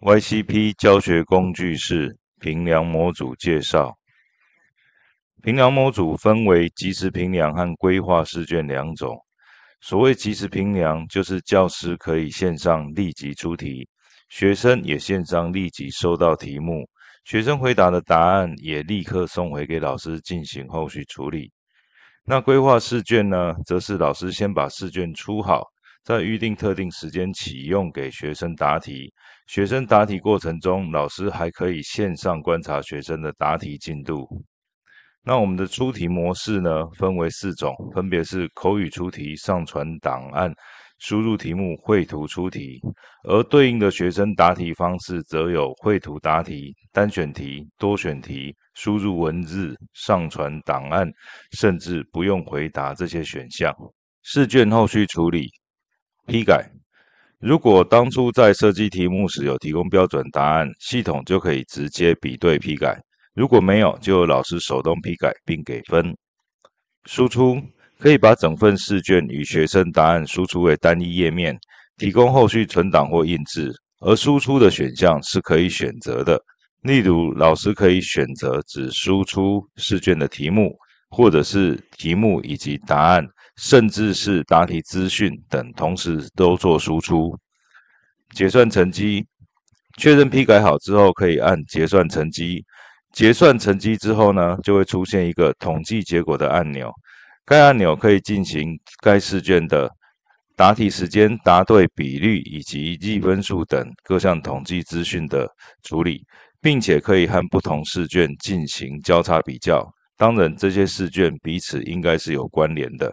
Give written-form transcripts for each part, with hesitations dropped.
YCP 教学工具是评量模组介绍。评量模组分为即时评量和规划试卷两种。所谓即时评量，就是教师可以线上立即出题，学生也线上立即收到题目，学生回答的答案也立刻送回给老师进行后续处理。那规划试卷呢，则是老师先把试卷出好，在预定特定时间启用给学生答题。学生答题过程中，老师还可以线上观察学生的答题进度。那我们的出题模式呢，分为4种，分别是口语出题、上传档案、输入题目、绘图出题。而对应的学生答题方式则有绘图答题、单选题、多选题、输入文字、上传档案，甚至不用回答这些选项。试卷后续处理，批改。如果当初在设计题目时有提供标准答案，系统就可以直接比对批改。如果没有，就由老师手动批改并给分。输出可以把整份试卷与学生答案输出为单一页面，提供后续存档或印制。而输出的选项是可以选择的，例如老师可以选择只输出试卷的题目，或者是题目以及答案，甚至是答题资讯等同时都做输出。结算成绩，确认批改好之后，可以按结算成绩。结算成绩之后呢，就会出现一个统计结果的按钮。该按钮可以进行该试卷的答题时间、答对比率以及计分数等各项统计资讯的处理，并且可以和不同试卷进行交叉比较。当然，这些试卷彼此应该是有关联的。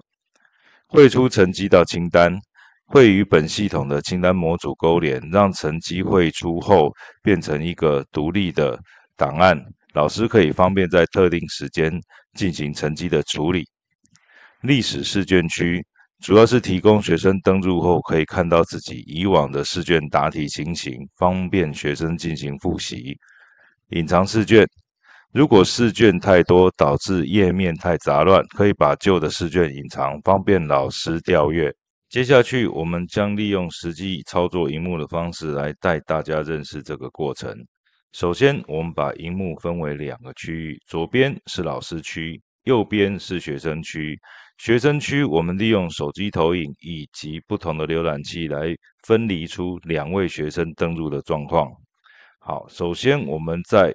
汇出成绩到清单，会与本系统的清单模组勾连，让成绩汇出后变成一个独立的档案，老师可以方便在特定时间进行成绩的处理。历史试卷区主要是提供学生登入后可以看到自己以往的试卷答题情形，方便学生进行复习。隐藏试卷，如果试卷太多导致页面太杂乱，可以把旧的试卷隐藏，方便老师调阅。接下去，我们将利用实际操作萤幕的方式来带大家认识这个过程。首先，我们把萤幕分为2个区域，左边是老师区，右边是学生区。学生区，我们利用手机投影以及不同的浏览器来分离出2位学生登入的状况。好，首先我们在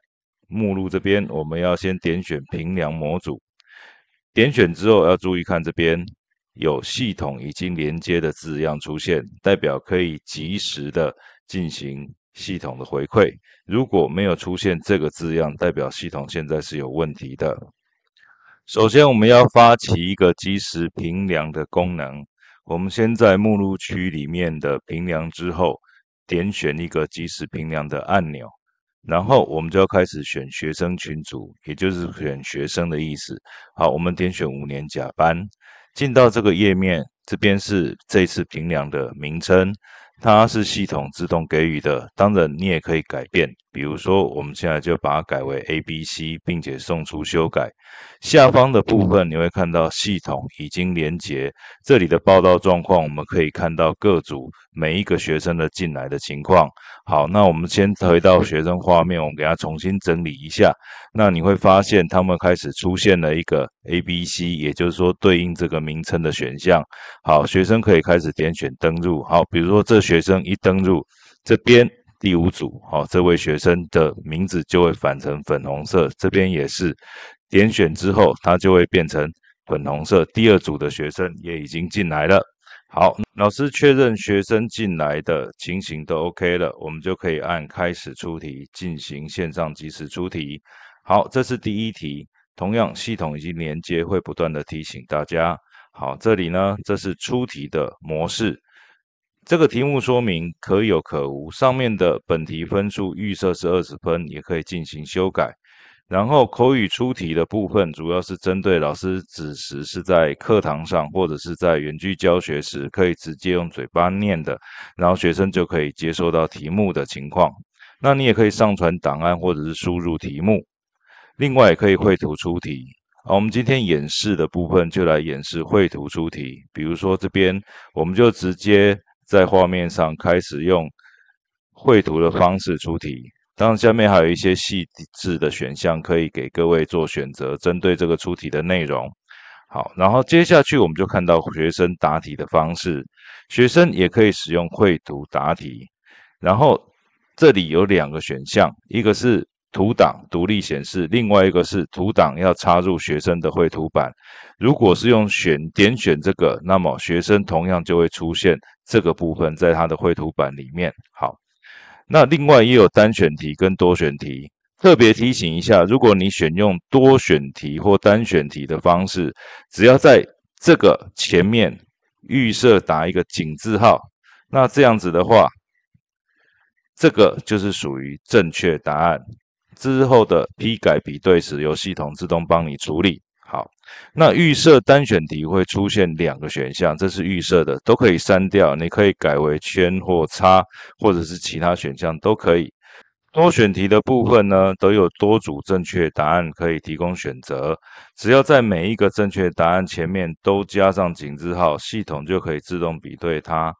目录这边，我们要先点选评量模组。点选之后要注意看这边有系统已经连接的字样出现，代表可以及时的进行系统的回馈。如果没有出现这个字样，代表系统现在是有问题的。首先，我们要发起一个即时评量的功能。我们先在目录区里面的评量之后，点选一个即时评量的按钮，然后我们就要开始选学生群组，也就是选学生的意思。好，我们点选5年甲班，进到这个页面，这边是这次评量的名称，它是系统自动给予的，当然你也可以改变，比如说我们现在就把它改为 ABC， 并且送出修改。下方的部分你会看到系统已经连结，这里的报到状况我们可以看到各组每一个学生的进来的情况。好，那我们先回到学生画面，我们给它重新整理一下。那你会发现他们开始出现了一个 ABC， 也就是说对应这个名称的选项。好，学生可以开始点选登入。好，比如说这学生一登入，这边第5组，好，这位学生的名字就会反成粉红色，这边也是点选之后，它就会变成粉红色。第2组的学生也已经进来了。好，老师确认学生进来的情形都 OK 了，我们就可以按开始出题，进行线上即时出题。好，这是第1题，同样系统已经连接，会不断的提醒大家。好，这里呢，这是出题的模式。这个题目说明可有可无，上面的本题分数预设是20分，也可以进行修改。然后口语出题的部分，主要是针对老师指时是在课堂上或者是在远距教学时，可以直接用嘴巴念的，然后学生就可以接收到题目的情况。那你也可以上传档案或者是输入题目，另外也可以绘图出题。好，我们今天演示的部分就来演示绘图出题。比如说这边，我们就直接在画面上开始用绘图的方式出题。当然，下面还有一些细致的选项可以给各位做选择，针对这个出题的内容。好，然后接下去我们就看到学生答题的方式，学生也可以使用绘图答题。然后这里有2个选项，一个是图档独立显示，另外一个是图档要插入学生的绘图板。如果是用点选这个，那么学生同样就会出现这个部分在他的绘图板里面。好，那另外也有单选题跟多选题。特别提醒一下，如果你选用多选题或单选题的方式，只要在这个前面预设打一个井字号，那这样子的话，这个就是属于正确答案。之后的批改比对时，由系统自动帮你处理。好，那预设单选题会出现2个选项，这是预设的，都可以删掉，你可以改为圈或叉，或者是其他选项都可以。多选题的部分呢，都有多组正确答案可以提供选择，只要在每一个正确答案前面都加上井字号，系统就可以自动比对它。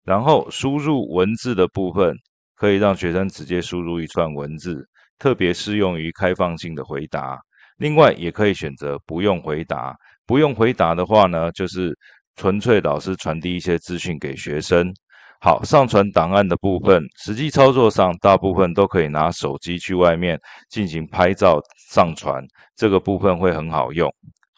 然后输入文字的部分，可以让学生直接输入一串文字，特别适用于开放性的回答。另外，也可以选择不用回答。不用回答的话呢，就是纯粹老师传递一些资讯给学生。好，上传档案的部分，实际操作上大部分都可以拿手机去外面进行拍照上传，这个部分会很好用。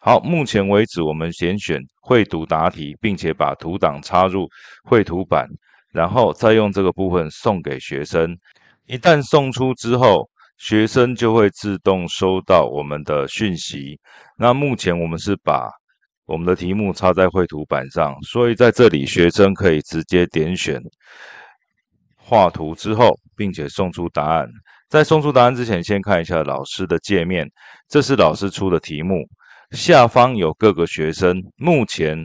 好，目前为止我们先选绘图答题，并且把图档插入绘图板，然后再用这个部分送给学生。一旦送出之后，学生就会自动收到我们的讯息。那目前我们是把我们的题目插在绘图板上，所以在这里学生可以直接点选画图之后，并且送出答案。在送出答案之前，先看一下老师的界面，这是老师出的题目，下方有各个学生，目前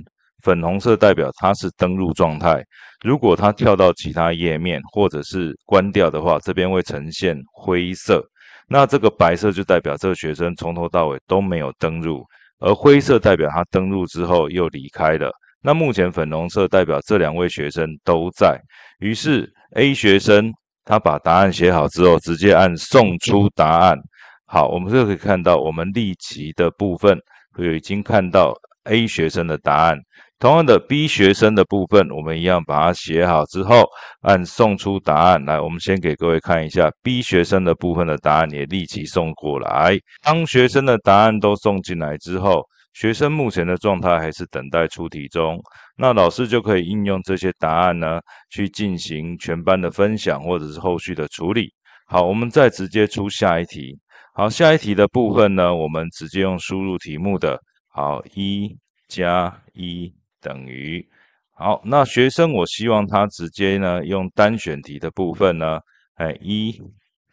粉红色代表他是登录状态，如果他跳到其他页面或者是关掉的话，这边会呈现灰色，那这个白色就代表这个学生从头到尾都没有登入，而灰色代表他登入之后又离开了。那目前粉红色代表这2位学生都在，于是 A 学生他把答案写好之后，直接按送出答案。好，我们就可以看到我们立即的部分已经看到 A 学生的答案。同样的 B 学生的部分，我们一样把它写好之后，按送出答案。来，我们先给各位看一下 B 学生的部分的答案也立即送过来。当学生的答案都送进来之后，学生目前的状态还是等待出题中，那老师就可以应用这些答案呢，去进行全班的分享或者是后续的处理。好，我们再直接出下一题。好，下一题的部分呢，我们直接用输入题目的。好，1加1等于。好，那学生我希望他直接呢用单选题的部分呢，1、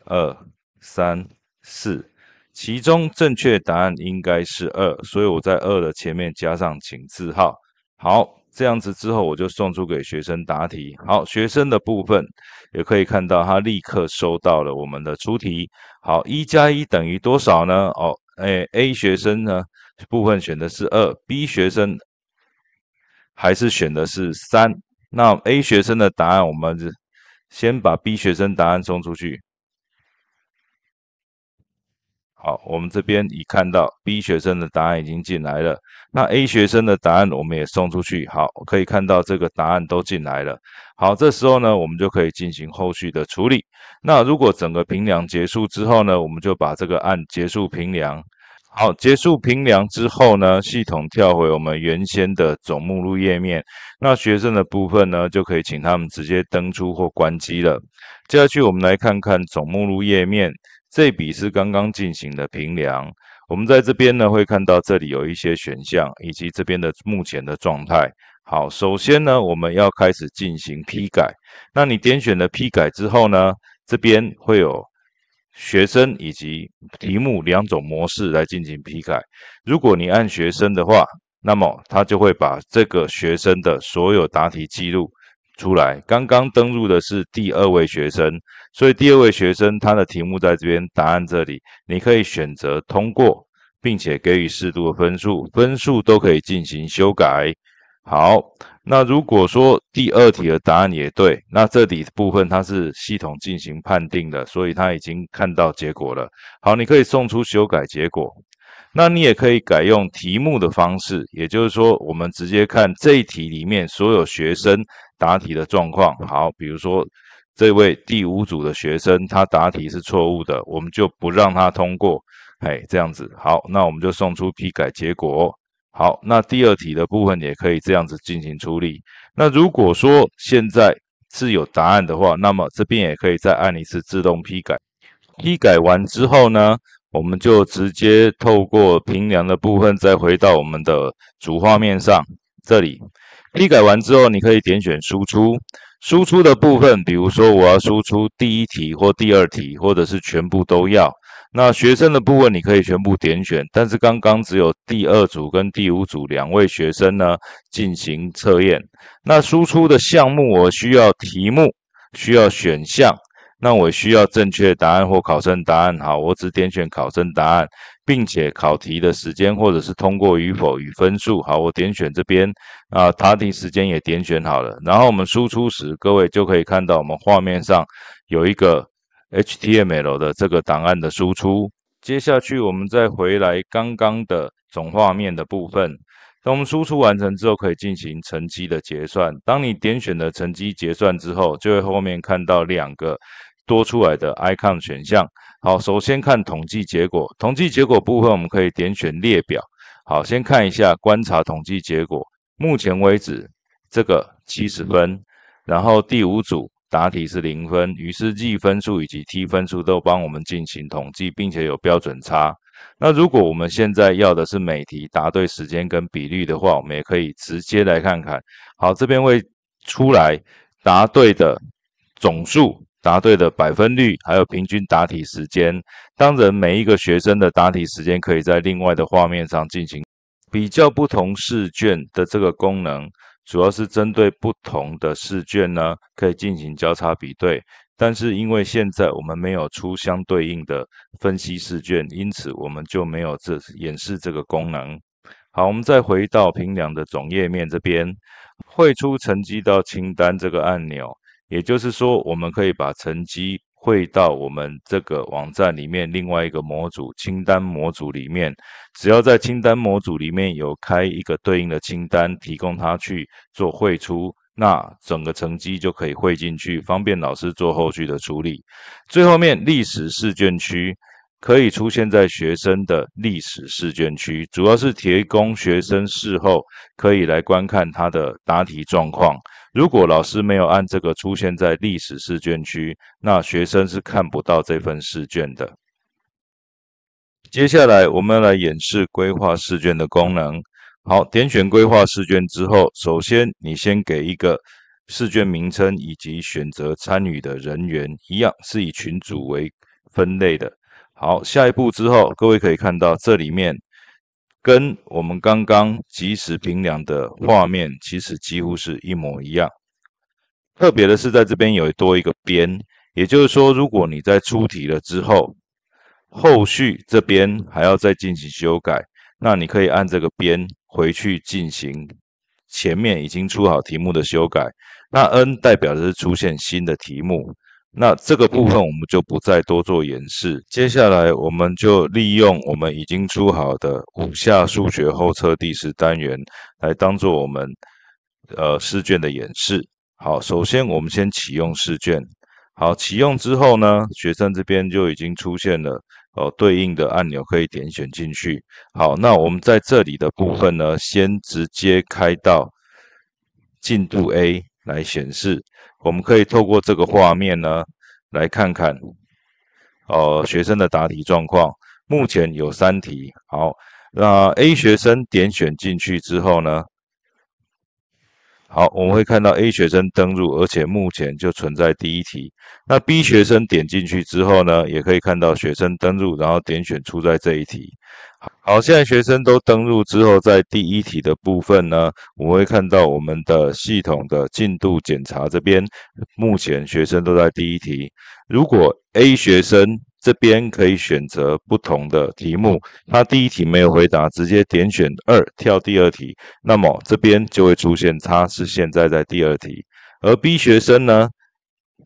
2、3、4。其中正确答案应该是2，所以我在2的前面加上井字号。好，这样子之后我就送出给学生答题。好，学生的部分也可以看到他立刻收到了我们的出题。好，1加1等于多少呢？A 学生呢部分选的是2，B 学生还是选的是3。那 A 学生的答案我们先把 B 学生答案送出去。好，我们这边已看到 B 学生的答案已经进来了，那 A 学生的答案我们也送出去。好，可以看到这个答案都进来了。好，这时候呢，我们就可以进行后续的处理。那如果整个评量结束之后呢，我们就把这个按结束评量。好，结束评量之后呢，系统跳回我们原先的总目录页面。那学生的部分呢，就可以请他们直接登出或关机了。接下去我们来看看总目录页面。这笔是刚刚进行的评量，我们在这边呢会看到这里有一些选项，以及这边的目前的状态。好，首先呢我们要开始进行批改。那你点选了批改之后呢，这边会有学生以及题目2种模式来进行批改。如果你按学生的话，那么它就会把这个学生的所有答题记录出来。刚刚登入的是第2位学生，所以第2位学生他的题目在这边，答案这里，你可以选择通过，并且给予适度的分数，分数都可以进行修改。好，那如果说第二题的答案也对，那这里部分它是系统进行判定的，所以它已经看到结果了。好，你可以送出修改结果。那你也可以改用题目的方式，也就是说，我们直接看这一题里面所有学生答题的状况。好，比如说这位第5组的学生，他答题是错误的，我们就不让他通过。这样子。好，那我们就送出批改结果。好，那第二题的部分也可以这样子进行处理。那如果说现在是有答案的话，那么这边也可以再按一次自动批改。批改完之后呢，我们就直接透过评量的部分再回到我们的主画面上。这里批改完之后，你可以点选输出。输出的部分，比如说我要输出第1题或第2题，或者是全部都要。那学生的部分你可以全部点选，但是刚刚只有第2组跟第5组2位学生呢进行测验。那输出的项目我需要题目，需要选项，那我需要正确答案或考生答案。好，我只点选考生答案，并且考题的时间或者是通过与否与分数。好，我点选这边答题时间也点选好了。然后我们输出时，各位就可以看到我们画面上有一个HTML 的这个档案的输出。接下去我们再回来刚刚的总画面的部分。当我们输出完成之后，可以进行成绩的结算。当你点选了成绩结算之后，就会后面看到2个多出来的 icon 选项。好，首先看统计结果。统计结果部分，我们可以点选列表。好，先看一下观察统计结果。目前为止，这个70分，然后第5组答题是0分，于是计分数以及 T 分数都帮我们进行统计，并且有标准差。那如果我们现在要的是每题答对时间跟比率的话，我们也可以直接来看看。好，这边会出来答对的总数、答对的百分率，还有平均答题时间。当然，每一个学生的答题时间可以在另外的画面上进行比较不同试卷的这个功能。主要是针对不同的试卷呢，可以进行交叉比对。但是因为现在我们没有出相对应的分析试卷，因此我们就没有演示这个功能。好，我们再回到评量的总页面这边，汇出成绩到清单这个按钮，也就是说，我们可以把成绩汇到我们这个网站里面另外一个模组清单模组里面。只要在清单模组里面有开一个对应的清单，提供它去做汇出，那整个成绩就可以汇进去，方便老师做后续的处理。最后面历史试卷区可以出现在学生的历史试卷区，主要是提供学生事后可以来观看他的答题状况。如果老师没有按这个出现在历史试卷区，那学生是看不到这份试卷的。接下来我们来演示规划试卷的功能。好，点选规划试卷之后，首先你先给一个试卷名称以及选择参与的人员，一样是以群组为分类的。好，下一步之后，各位可以看到这里面跟我们刚刚即时评量的画面其实几乎是一模一样。特别的是在这边有多一个边，也就是说，如果你在出题了之后，后续这边还要再进行修改，那你可以按这个边回去进行前面已经出好题目的修改。那 N 代表的是出现新的题目。那这个部分我们就不再多做演示。接下来我们就利用我们已经出好的5下数学后测第10单元来当做我们试卷的演示。好，首先我们先启用试卷。好，启用之后呢，学生这边就已经出现了对应的按钮可以点选进去。好，那我们在这里的部分呢，先直接开到进度 A 来显示。我们可以透过这个画面呢，来看看学生的答题状况。目前有3题。好，那 A 学生点选进去之后呢，好，我们会看到 A 学生登入，而且目前就存在第1题。那 B 学生点进去之后呢，也可以看到学生登入，然后点选出在这一题。好，现在学生都登入之后，在第1题的部分呢，我们会看到我们的系统的进度检查这边，目前学生都在第1题。如果 A 学生这边可以选择不同的题目。他第一题没有回答，直接点选2跳第二题，那么这边就会出现他是现在在第二题。而 B 学生呢，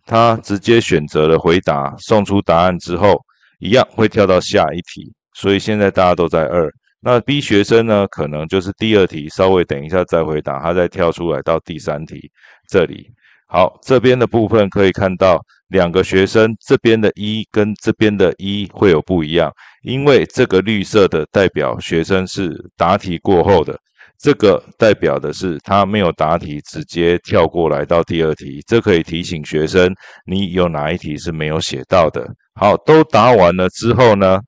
他直接选择了回答，送出答案之后，一样会跳到下一题。所以现在大家都在2。那 B 学生呢，可能就是第二题，稍微等一下再回答，他再跳出来到第3题这里。好，这边的部分可以看到2个学生这边的1跟这边的1会有不一样，因为这个绿色的代表学生是答题过后的，这个代表的是他没有答题，直接跳过来到第二题，这可以提醒学生你有哪一题是没有写到的。好，都答完了之后呢，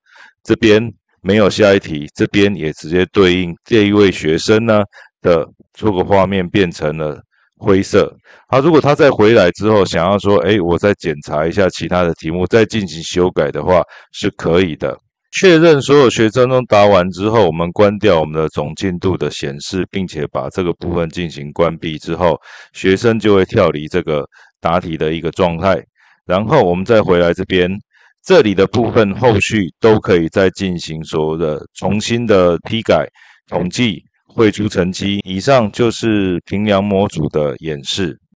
这边没有下一题，这边也直接对应这一位学生呢的这个画面变成了灰色。好，如果他再回来之后想要说，我再检查一下其他的题目，再进行修改的话，是可以的。确认所有学生都答完之后，我们关掉我们的总进度的显示，并且把这个部分进行关闭之后，学生就会跳离这个答题的一个状态。然后我们再回来这边。这里的部分后续都可以再进行所有的重新的批改、统计、汇出成绩。以上就是评量模组的演示。